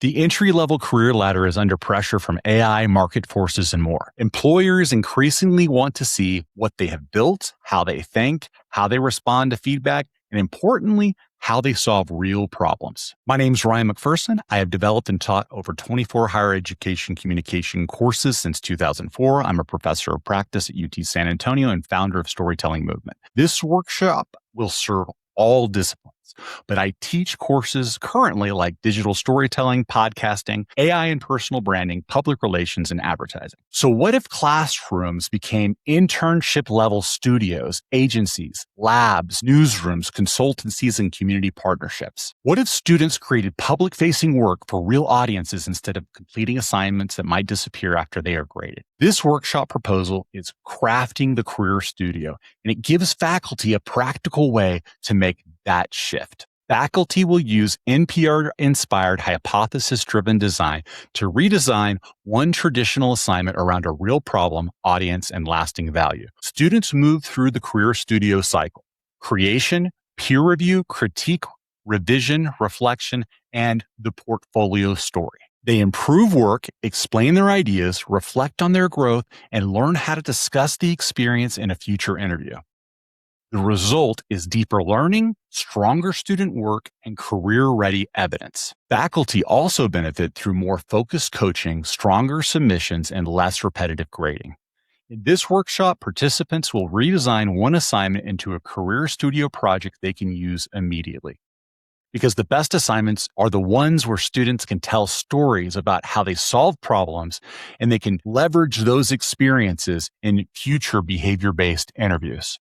The entry-level career ladder is under pressure from AI, market forces, and more. Employers increasingly want to see what they have built, how they think, how they respond to feedback, and importantly, how they solve real problems. My name is Ryan McPherson. I have developed and taught over 24 higher education communication courses since 2004. I'm a professor of practice at UT San Antonio and founder of Storytelling Movement. This workshop will serve all disciplines, but I teach courses currently like digital storytelling, podcasting, AI and personal branding, public relations, and advertising. So what if classrooms became internship-level studios, agencies, labs, newsrooms, consultancies, and community partnerships? What if students created public-facing work for real audiences instead of completing assignments that might disappear after they are graded? This workshop proposal is crafting the career studio, and it gives faculty a practical way to make that shift. Faculty will use NPR-inspired hypothesis-driven design to redesign one traditional assignment around a real problem, audience, and lasting value. Students move through the career studio cycle: creation, peer review, critique, revision, reflection, and the portfolio story. They improve work, explain their ideas, reflect on their growth, and learn how to discuss the experience in a future interview. The result is deeper learning, stronger student work, and career-ready evidence. Faculty also benefit through more focused coaching, stronger submissions, and less repetitive grading. In this workshop, participants will redesign one assignment into a career studio project they can use immediately. Because the best assignments are the ones where students can tell stories about how they solve problems, and they can leverage those experiences in future behavior-based interviews.